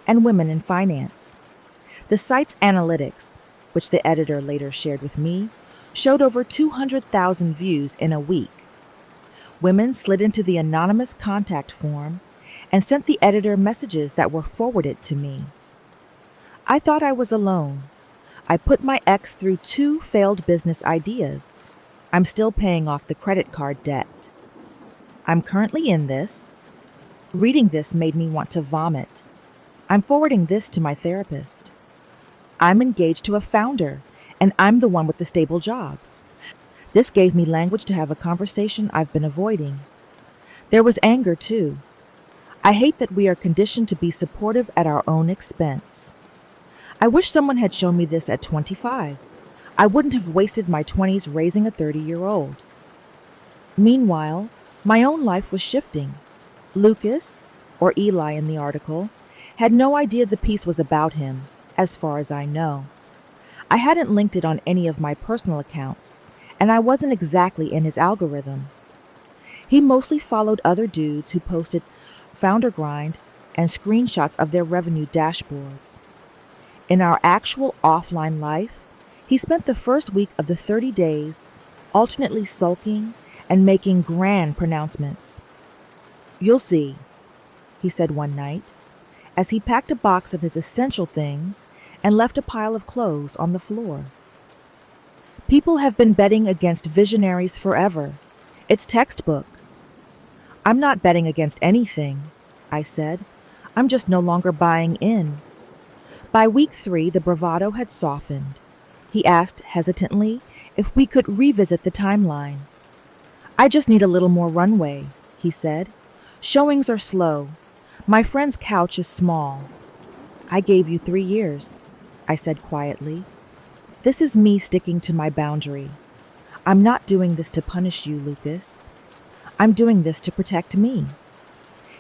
and women in finance. The site's analytics, which the editor later shared with me, showed over 200,000 views in a week. Women slid into the anonymous contact form and sent the editor messages that were forwarded to me. I thought I was alone. I put my ex through 2 failed business ideas. I'm still paying off the credit card debt. I'm currently in this. Reading this made me want to vomit. I'm forwarding this to my therapist. I'm engaged to a founder, and I'm the one with the stable job. This gave me language to have a conversation I've been avoiding. There was anger, too. I hate that we are conditioned to be supportive at our own expense. I wish someone had shown me this at 25. I wouldn't have wasted my 20s raising a 30-year-old. Meanwhile, my own life was shifting. Lucas, or Eli in the article, had no idea the piece was about him, as far as I know. I hadn't linked it on any of my personal accounts, and I wasn't exactly in his algorithm. He mostly followed other dudes who posted founder grind and screenshots of their revenue dashboards. In our actual offline life, he spent the first week of the 30 days alternately sulking and making grand pronouncements. "You'll see," he said one night, as he packed a box of his essential things and left a pile of clothes on the floor. People have been betting against visionaries forever. It's textbook. "I'm not betting against anything," I said. "I'm just no longer buying in." By week 3, the bravado had softened. He asked hesitantly if we could revisit the timeline. "I just need a little more runway," he said. "Showings are slow. My friend's couch is small." "I gave you 3 years," I said quietly. "This is me sticking to my boundary. I'm not doing this to punish you, Lucas. I'm doing this to protect me."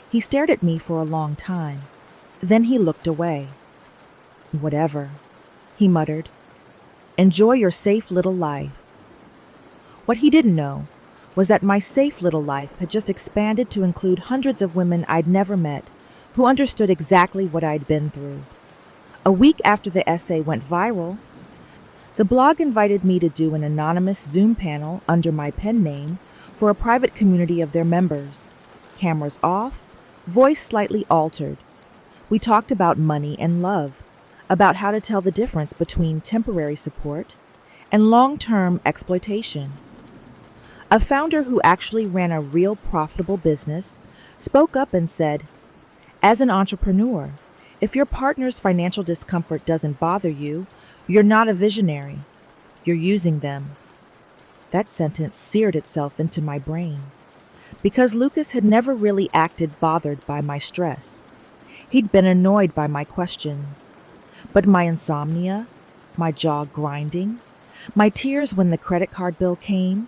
He stared at me for a long time. Then he looked away. "Whatever," he muttered. "Enjoy your safe little life." What he didn't know was that my safe little life had just expanded to include hundreds of women I'd never met who understood exactly what I'd been through. A week after the essay went viral, the blog invited me to do an anonymous Zoom panel under my pen name for a private community of their members. Cameras off, voice slightly altered. We talked about money and love, about how to tell the difference between temporary support and long-term exploitation. A founder who actually ran a real profitable business spoke up and said, "As an entrepreneur, if your partner's financial discomfort doesn't bother you, you're not a visionary. You're using them." That sentence seared itself into my brain, because Lucas had never really acted bothered by my stress. He'd been annoyed by my questions. But my insomnia, my jaw grinding, my tears when the credit card bill came,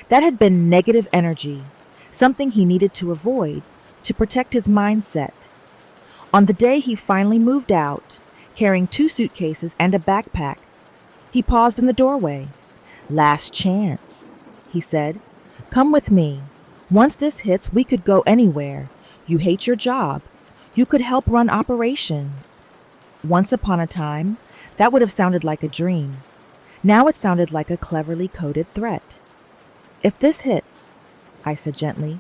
that had been negative energy, something he needed to avoid to protect his mindset. On the day he finally moved out, carrying 2 suitcases and a backpack, he paused in the doorway. "Last chance," he said. "Come with me. Once this hits, we could go anywhere. You hate your job. You could help run operations." Once upon a time, that would have sounded like a dream. Now it sounded like a cleverly coded threat. "If this hits," I said gently,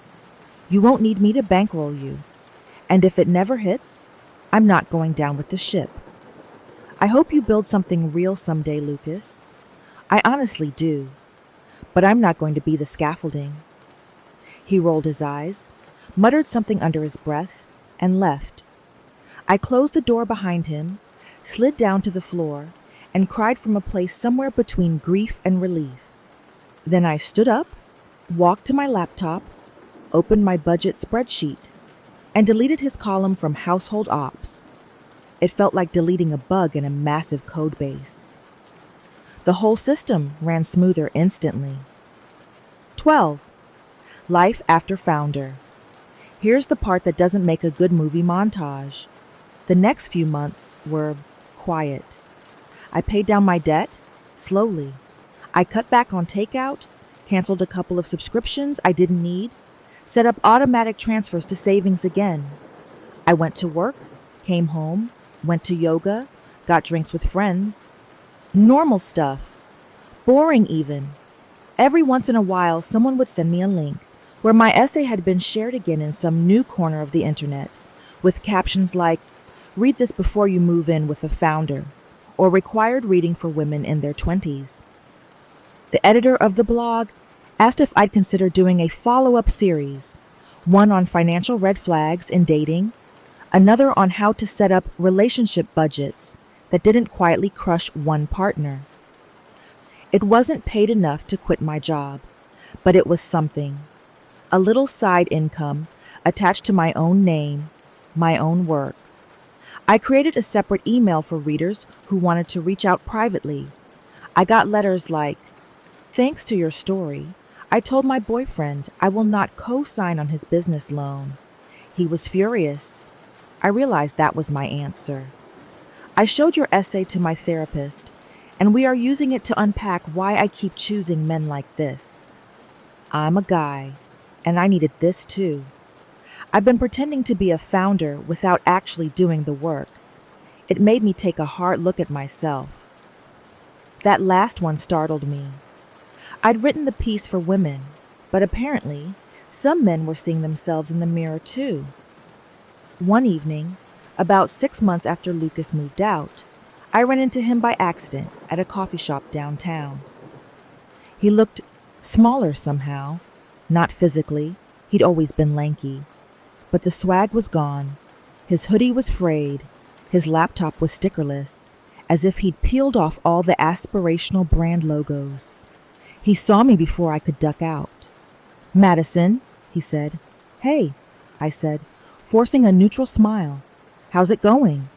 "you won't need me to bankroll you. And if it never hits, I'm not going down with the ship. I hope you build something real someday, Lucas. I honestly do. But I'm not going to be the scaffolding." He rolled his eyes, muttered something under his breath, and left. I closed the door behind him, slid down to the floor, and cried from a place somewhere between grief and relief. Then I stood up, walked to my laptop, opened my budget spreadsheet, and deleted his column from Household Ops. It felt like deleting a bug in a massive code base. The whole system ran smoother instantly. 12. Life after founder. Here's the part that doesn't make a good movie montage. The next few months were quiet. I paid down my debt, slowly. I cut back on takeout, canceled a couple of subscriptions I didn't need, set up automatic transfers to savings again. I went to work, came home, went to yoga, got drinks with friends. Normal stuff. Boring even. Every once in a while, someone would send me a link where my essay had been shared again in some new corner of the internet, with captions like, "Read this before you move in with a founder," or "Required reading for women in their 20s." The editor of the blog asked if I'd consider doing a follow-up series, one on financial red flags in dating, another on how to set up relationship budgets that didn't quietly crush one partner. It wasn't paid enough to quit my job, but it was something. A little side income attached to my own name, my own work. I created a separate email for readers who wanted to reach out privately. I got letters like, "Thanks to your story, I told my boyfriend I will not co-sign on his business loan. He was furious. I realized that was my answer. I showed your essay to my therapist, and we are using it to unpack why I keep choosing men like this. I'm a guy, and I needed this too. I've been pretending to be a founder without actually doing the work. It made me take a hard look at myself." That last one startled me. I'd written the piece for women, but apparently some men were seeing themselves in the mirror too. One evening, about 6 months after Lucas moved out, I ran into him by accident at a coffee shop downtown. He looked smaller somehow, not physically, he'd always been lanky, but the swag was gone. His hoodie was frayed, his laptop was stickerless, as if he'd peeled off all the aspirational brand logos. He saw me before I could duck out. "Madison," he said. "Hey," I said, forcing a neutral smile. "How's it going?"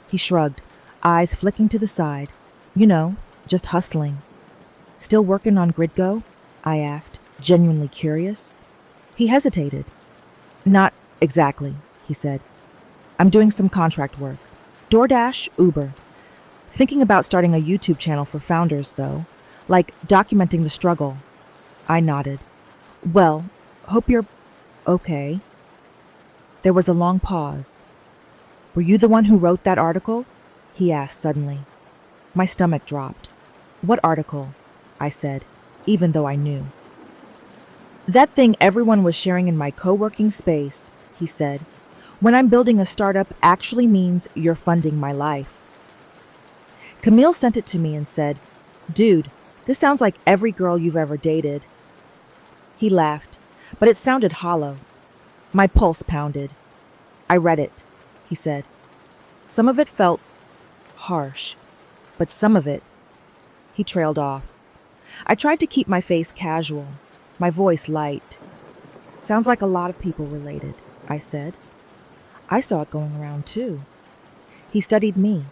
He shrugged, eyes flicking to the side. "You know, just hustling." "Still working on GridGo?" I asked, genuinely curious. He hesitated. "Not exactly," he said. "I'm doing some contract work. DoorDash, Uber. Thinking about starting a YouTube channel for founders, though, like documenting the struggle." I nodded. "Well, hope you're okay." There was a long pause. "Were you the one who wrote that article?" he asked suddenly. My stomach dropped. "What article?" I said, even though I knew. "That thing everyone was sharing in my co-working space," he said. "When I'm building a startup actually means you're funding my life." Camille sent it to me and said, "Dude, this sounds like every girl you've ever dated." He laughed, but it sounded hollow. My pulse pounded. "I read it," he said. "Some of it felt harsh, but some of it—" He trailed off. I tried to keep my face casual, my voice light. "Sounds like a lot of people related," I said. "I saw it going around too." He studied me.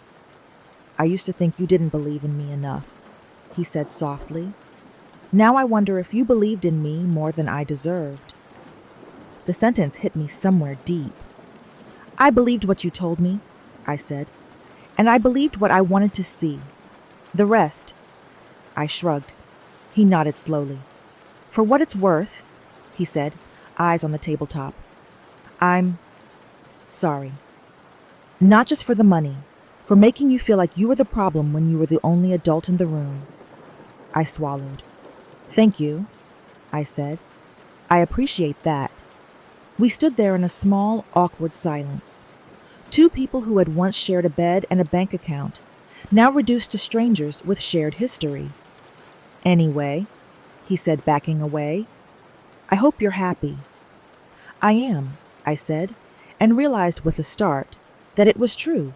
"I used to think you didn't believe in me enough," he said softly. "Now I wonder if you believed in me more than I deserved." The sentence hit me somewhere deep. "I believed what you told me," I said, "and I believed what I wanted to see. The rest—" I shrugged. He nodded slowly. "For what it's worth," he said, eyes on the tabletop, "I'm sorry. Not just for the money, for making you feel like you were the problem when you were the only adult in the room." I swallowed. "Thank you," I said. "I appreciate that." We stood there in a small, awkward silence. Two people who had once shared a bed and a bank account, now reduced to strangers with shared history. "Anyway," he said, backing away, "I hope you're happy." "I am," I said, and realized with a start that it was true.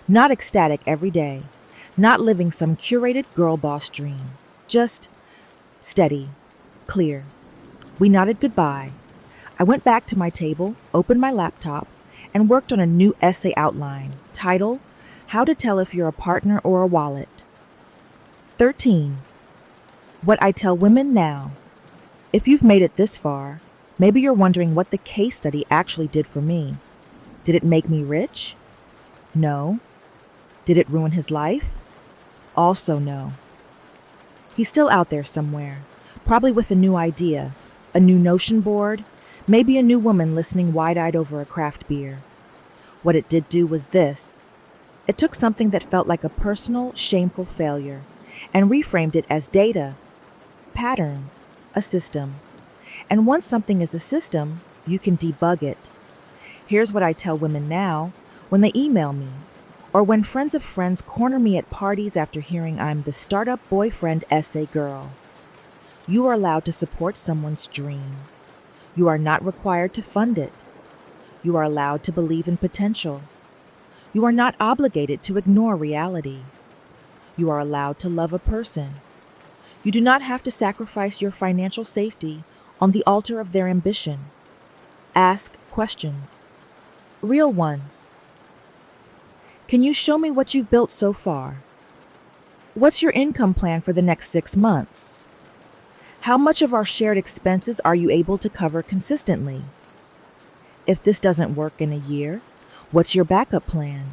Not ecstatic every day, not living some curated girl boss dream, just steady, clear. We nodded goodbye. I went back to my table, opened my laptop, and worked on a new essay outline, title, "How to Tell If You're a Partner or a Wallet." 13. What I tell women now. If you've made it this far, maybe you're wondering what the case study actually did for me. Did it make me rich? No. Did it ruin his life? Also no. He's still out there somewhere, probably with a new idea, a new Notion board, Maybe a new woman listening wide-eyed over a craft beer. What it did do was this. It took something that felt like a personal, shameful failure and reframed it as data, patterns, a system. And once something is a system, you can debug it. Here's what I tell women now when they email me, or when friends of friends corner me at parties after hearing I'm the startup boyfriend essay girl. You are allowed to support someone's dream. You are not required to fund it. You are allowed to believe in potential. You are not obligated to ignore reality. You are allowed to love a person. You do not have to sacrifice your financial safety on the altar of their ambition. Ask questions. Real ones. Can you show me what you've built so far? What's your income plan for the next 6 months? How much of our shared expenses are you able to cover consistently? If this doesn't work in a year, what's your backup plan?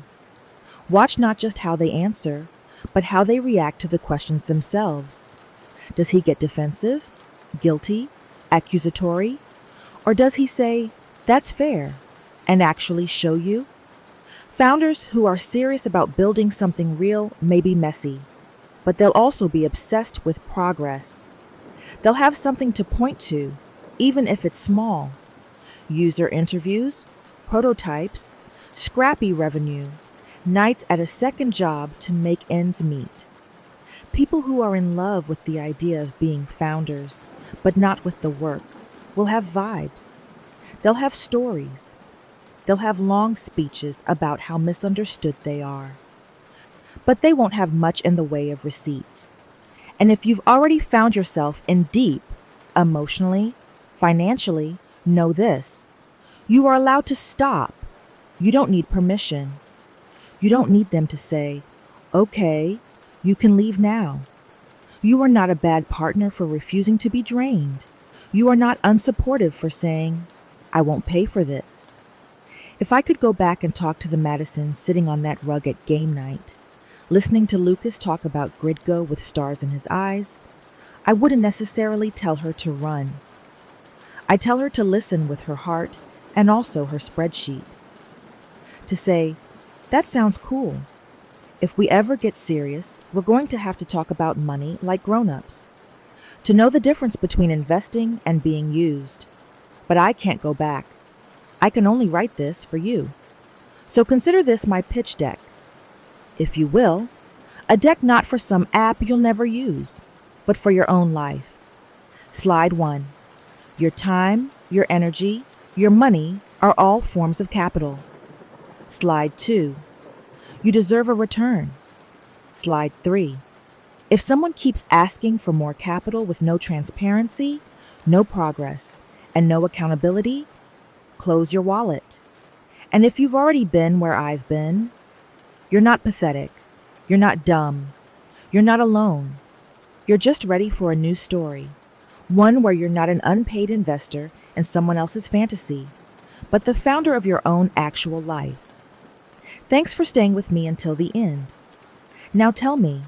Watch not just how they answer, but how they react to the questions themselves. Does he get defensive, guilty, accusatory? Or does he say, "That's fair," and actually show you? Founders who are serious about building something real may be messy, but they'll also be obsessed with progress. They'll have something to point to, even if it's small. User interviews, prototypes, scrappy revenue, nights at a second job to make ends meet. People who are in love with the idea of being founders, but not with the work, will have vibes. They'll have stories. They'll have long speeches about how misunderstood they are. But they won't have much in the way of receipts. And if you've already found yourself in deep, emotionally, financially, know this. You are allowed to stop. You don't need permission. You don't need them to say, "Okay, you can leave now." You are not a bad partner for refusing to be drained. You are not unsupportive for saying, "I won't pay for this." If I could go back and talk to the Madisons sitting on that rug at game night, listening to Lucas talk about Gridgo with stars in his eyes, I wouldn't necessarily tell her to run. I'd tell her to listen with her heart and also her spreadsheet. To say, "That sounds cool. If we ever get serious, we're going to have to talk about money like grown-ups. To know the difference between investing and being used. But I can't go back. I can only write this for you. So consider this my pitch deck. If you will, a deck not for some app you'll never use, but for your own life. Slide 1. Your time, your energy, your money are all forms of capital. Slide 2. You deserve a return. Slide 3. If someone keeps asking for more capital with no transparency, no progress, and no accountability, close your wallet. And if you've already been where I've been, you're not pathetic. You're not dumb. You're not alone. You're just ready for a new story. One where you're not an unpaid investor in someone else's fantasy, but the founder of your own actual life. Thanks for staying with me until the end. Now tell me,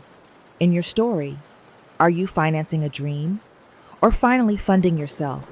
in your story, are you financing a dream or finally funding yourself?